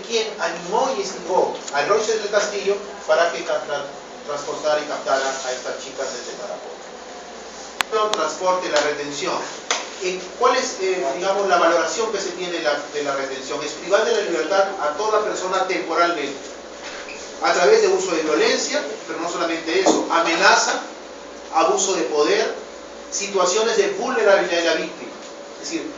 quien animó y instigó a Royce del Castillo para que transportara y captara a estas chicas desde Tarapoto. Transporte, la retención. ¿Cuál es, digamos, la valoración que se tiene de la retención? Es privar de la libertad a toda persona temporalmente, a través de uso de violencia, pero no solamente eso, amenaza, abuso de poder, situaciones de vulnerabilidad de la víctima. Es decir,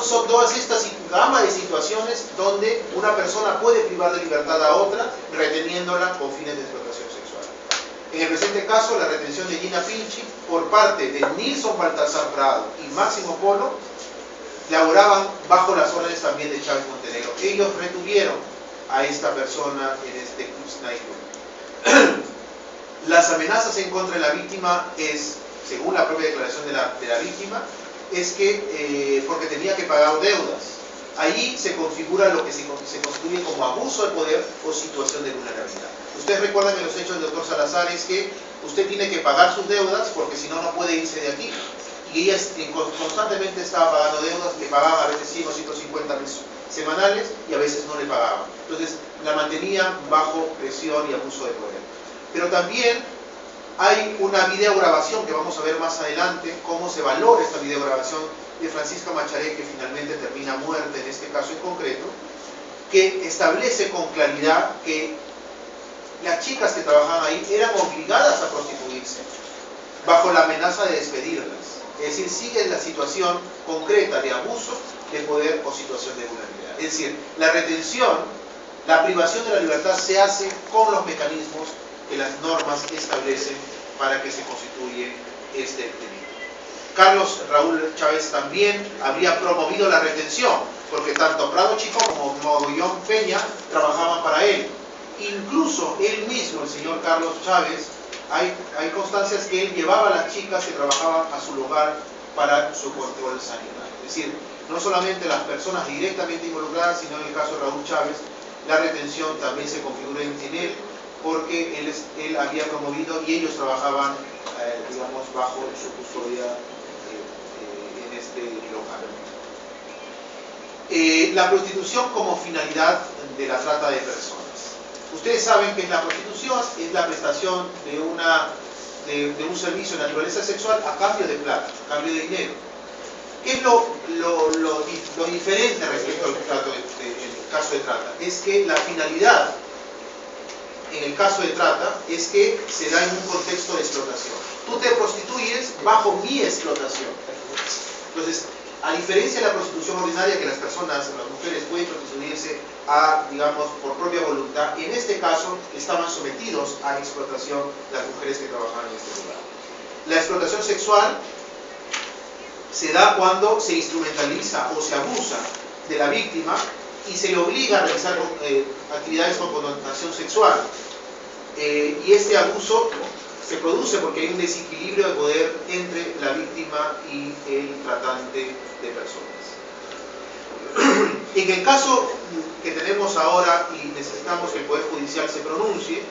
son todas estas gama de situaciones donde una persona puede privar de libertad a otra, reteniéndola con fines de explotación sexual. En el presente caso, la retención de Gina Pinchi por parte de Nilson Baltasar Prado y Máximo Polo laboraban bajo las órdenes también de Chávez Montenegro. Ellos retuvieron a esta persona en este club sniper. Las amenazas en contra de la víctima es, según la propia declaración de la víctima, es que porque tenía que pagar deudas. Allí se configura lo que se constituye como abuso de poder o situación de vulnerabilidad. Ustedes recuerdan en los hechos del doctor Salazar es que usted tiene que pagar sus deudas porque si no, no puede irse de aquí. Y ella constantemente estaba pagando deudas, le pagaban a veces 100 o 150 pesos semanales y a veces no le pagaban. Entonces la mantenían bajo presión y abuso de poder. Pero también hay una videograbación que vamos a ver más adelante, cómo se valora esta videograbación de Francisca Macharé, que finalmente termina muerta en este caso en concreto, que establece con claridad que las chicas que trabajaban ahí eran obligadas a prostituirse bajo la amenaza de despedirlas. Es decir, sigue la situación concreta de abuso de poder o situación de vulnerabilidad. Es decir, la retención, la privación de la libertad se hace con los mecanismos que las normas establecen para que se constituye este delito. Carlos Raúl Chávez también habría promovido la retención, porque tanto Prado Chico como Mogollón Peña trabajaban para él. Incluso él mismo, el señor Carlos Chávez, hay constancias que él llevaba a las chicas que trabajaban a su lugar para su control sanitario. Es decir, no solamente las personas directamente involucradas, sino en el caso de Raúl Chávez, la retención también se configura en él, porque él había promovido y ellos trabajaban, digamos, bajo su custodia en este local. La prostitución como finalidad de la trata de personas. Ustedes saben que la prostitución es la prestación de un servicio de naturaleza sexual a cambio de plata, a cambio de dinero. ¿Qué es lo diferente respecto al caso de trata? Es que la finalidad en el caso de trata es que se da en un contexto de explotación. Tú te prostituyes bajo mi explotación. Entonces, a diferencia de la prostitución ordinaria, que las mujeres pueden prostituirse digamos, por propia voluntad, en este caso estaban sometidos a explotación las mujeres que trabajaban en este lugar. La explotación sexual se da cuando se instrumentaliza o se abusa de la víctima y se le obliga a realizar actividades con connotación sexual. Y este abuso se produce porque hay un desequilibrio de poder entre la víctima y el tratante de personas. En el caso que tenemos ahora y necesitamos que el Poder Judicial se pronuncie,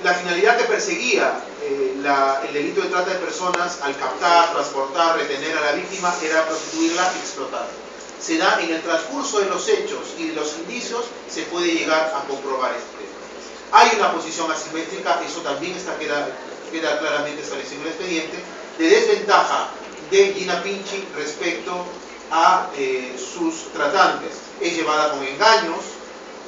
la finalidad que perseguía el delito de trata de personas al captar, transportar, retener a la víctima era prostituirla y explotarla. Se da en el transcurso de los hechos y de los indicios, se puede llegar a comprobar esto. Hay una posición asimétrica, eso también queda claramente establecido en el expediente, de desventaja de Gina Pinchi respecto a sus tratantes. Es llevada con engaños,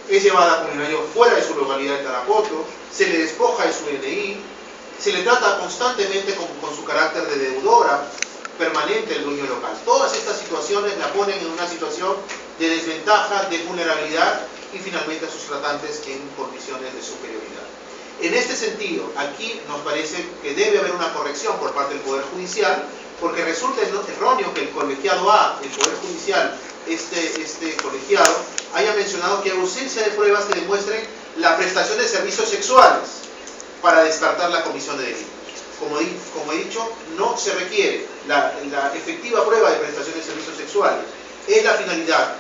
es llevada con engaños fuera de su localidad de Tarapoto, se le despoja de su DNI, se le trata constantemente con su carácter de deudora permanente del dueño local. Todas estas situaciones la ponen en una situación de desventaja, de vulnerabilidad y finalmente a sus tratantes en condiciones de superioridad. En este sentido, aquí nos parece que debe haber una corrección por parte del Poder Judicial, porque resulta erróneo que el colegiado A, el Poder Judicial, este colegiado, haya mencionado que hay ausencia de pruebas que demuestren la prestación de servicios sexuales para descartar la comisión de delitos. Como he dicho, no se requiere la efectiva prueba de prestación de servicios sexuales. Es la finalidad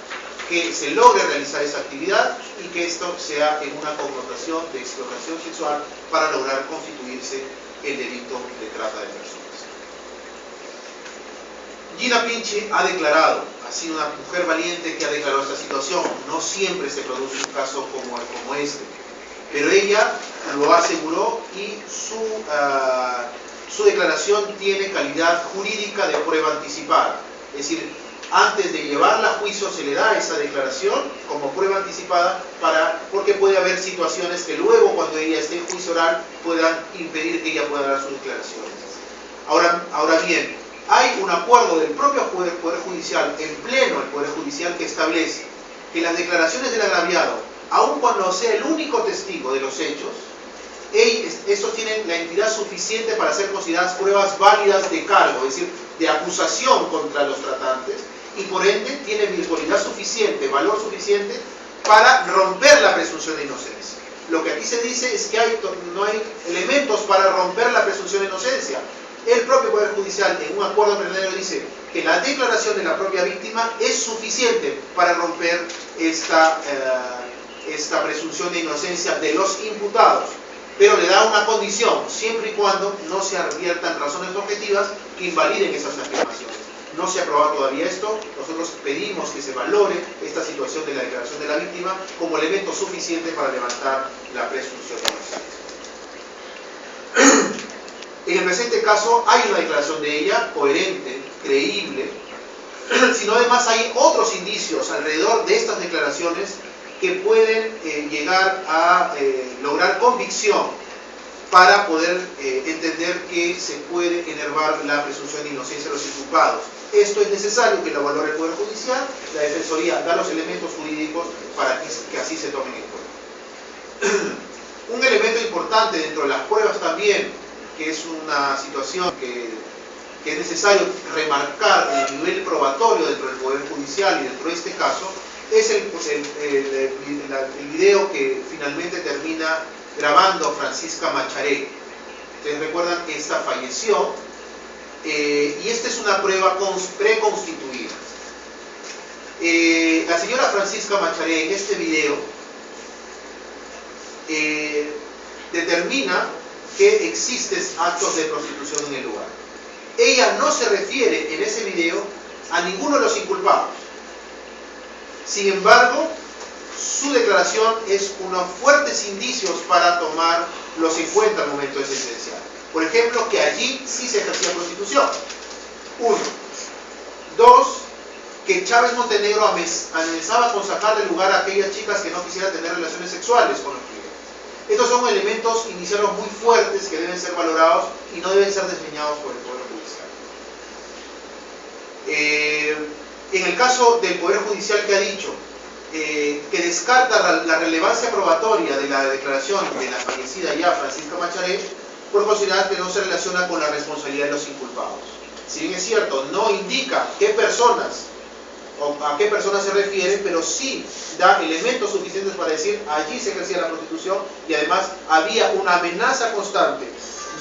que se logre realizar esa actividad y que esto sea en una connotación de explotación sexual para lograr constituirse el delito de trata de personas. Gina Pinchi ha declarado, ha sido una mujer valiente que ha declarado esta situación. No siempre se produce un caso como este, pero ella lo aseguró y su declaración tiene calidad jurídica de prueba anticipada. Es decir, antes de llevarla a juicio se le da esa declaración como prueba anticipada porque puede haber situaciones que luego, cuando ella esté en juicio oral, puedan impedir que ella pueda dar sus declaraciones. Ahora bien, hay un acuerdo del propio Poder Judicial, en pleno el Poder Judicial, que establece que las declaraciones del agraviado, aun cuando sea el único testigo de los hechos, estos tienen la entidad suficiente para ser consideradas pruebas válidas de cargo, es decir, de acusación contra los tratantes, y por ende tiene virtualidad suficiente, valor suficiente para romper la presunción de inocencia. Lo que aquí se dice es que no hay elementos para romper la presunción de inocencia. El propio Poder Judicial, en un acuerdo preliminar, dice que la declaración de la propia víctima es suficiente para romper esta presunción de inocencia de los imputados, pero le da una condición, siempre y cuando no se adviertan razones objetivas que invaliden esas afirmaciones. No se ha aprobado todavía esto. Nosotros pedimos que se valore esta situación de la declaración de la víctima como elemento suficiente para levantar la presunción de inocencia. En el presente caso hay una declaración de ella coherente, creíble, sino además hay otros indicios alrededor de estas declaraciones que pueden llegar a lograr convicción para poder entender que se puede enervar la presunción de inocencia de los inculpados. Esto es necesario que lo valore el Poder Judicial. La Defensoría da los elementos jurídicos para que así se tomen en cuenta. Un elemento importante dentro de las pruebas también, que es una situación que es necesario remarcar el nivel probatorio dentro del Poder Judicial y dentro de este caso, es el video que finalmente termina grabando Francisca Macharé. Ustedes recuerdan que esta falleció y esta es una prueba preconstituida. La señora Francisca Macharé en este video determina que existen actos de prostitución en el lugar. Ella no se refiere en ese video a ninguno de los inculpados. Sin embargo, su declaración es unos fuertes indicios para tomarlos en cuenta al momento de sentenciar. Por ejemplo, que allí sí se ejercía prostitución. 1. 2. Que Chávez Montenegro amenazaba con sacar del lugar a aquellas chicas que no quisieran tener relaciones sexuales con los clientes. Estos son elementos iniciales muy fuertes que deben ser valorados y no deben ser desdeñados por el Poder Judicial. En el caso del Poder Judicial, que ha dicho que descarta la relevancia probatoria de la declaración de la fallecida ya Francisca Macharé, por considerar que no se relaciona con la responsabilidad de los inculpados. Si bien es cierto, no indica qué personas o a qué personas se refiere, pero sí da elementos suficientes para decir allí se ejercía la prostitución y además había una amenaza constante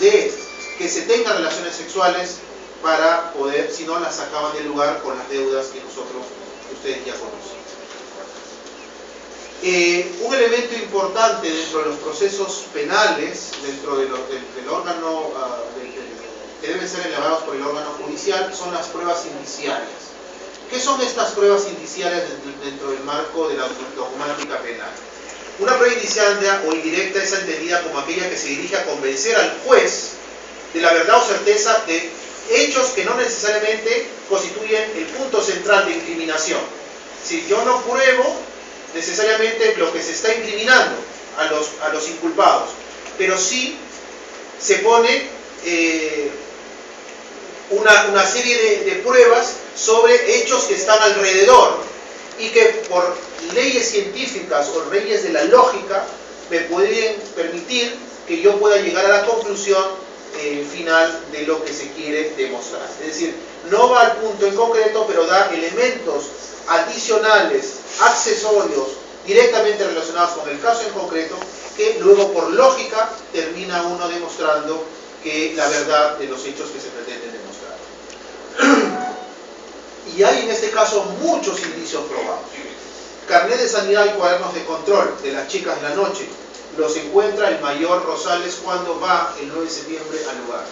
de que se tengan relaciones sexuales para poder, si no las sacaban del lugar con las deudas que ustedes ya conocen. Un elemento importante dentro de los procesos penales, dentro del órgano que deben ser elevados por el órgano judicial, son las pruebas indiciarias. ¿Qué son estas pruebas indiciarias dentro del marco de la dogmática penal? Una prueba indiciaria o indirecta es entendida como aquella que se dirige a convencer al juez de la verdad o certeza de hechos que no necesariamente constituyen el punto central de incriminación. Si yo no pruebo necesariamente lo que se está incriminando a los inculpados, pero sí se pone una serie de pruebas sobre hechos que están alrededor y que por leyes científicas o leyes de la lógica me pueden permitir que yo pueda llegar a la conclusión final de lo que se quiere demostrar. Es decir, no va al punto en concreto, pero da elementos adicionales, accesorios, directamente relacionados con el caso en concreto, que luego por lógica termina uno demostrando que la verdad de los hechos que se pretenden demostrar. Y hay en este caso muchos indicios probados. Carnet de sanidad y cuadernos de control de las chicas de la noche los encuentra el mayor Rosales cuando va el 9 de septiembre al lugar.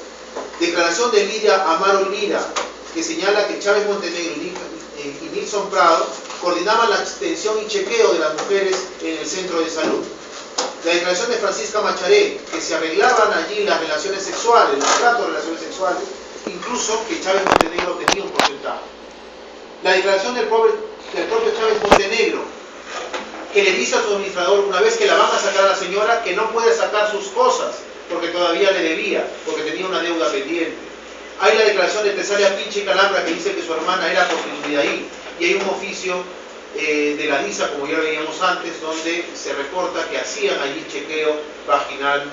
Declaración de Lidia Amaro Lira, que señala que Chávez Montenegro y Nilson Prado coordinaban la atención y chequeo de las mujeres en el centro de salud. La declaración de Francisca Macharé, que se arreglaban allí las relaciones sexuales, los tratos de relaciones sexuales, incluso que Chávez Montenegro tenía un porcentaje. La declaración del propio Chávez Montenegro, que le dice a su administrador, una vez que la van a sacar a la señora, que no puede sacar sus cosas, porque todavía le debía, porque tenía una deuda pendiente. Hay la declaración de Tesalia Pinche y Calambra, que dice que su hermana era constituida ahí, y hay un oficio de la DISA, como ya lo veíamos antes, donde se reporta que hacían allí chequeo vaginal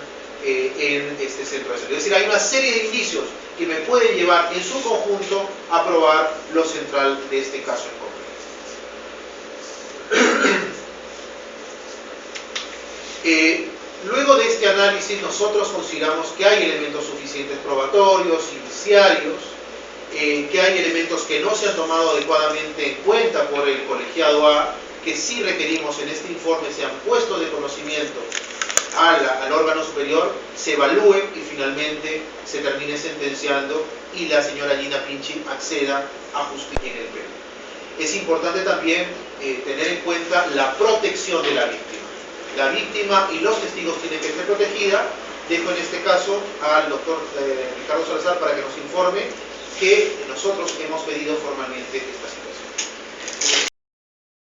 en este centro de salud. Es decir, hay una serie de indicios que me pueden llevar en su conjunto a probar lo central de este caso en concreto. Luego de este análisis, nosotros consideramos que hay elementos suficientes probatorios, indiciarios, que hay elementos que no se han tomado adecuadamente en cuenta por el colegiado A, que sí requerimos en este informe sean puestos de conocimiento al órgano superior, se evalúe y finalmente se termine sentenciando y la señora Gina Pinchi acceda a justicia en el Perú. Es importante también tener en cuenta la protección de la víctima. La víctima y los testigos tienen que ser protegidas. Dejo en este caso al doctor Ricardo Salazar para que nos informe que nosotros hemos pedido formalmente esta situación.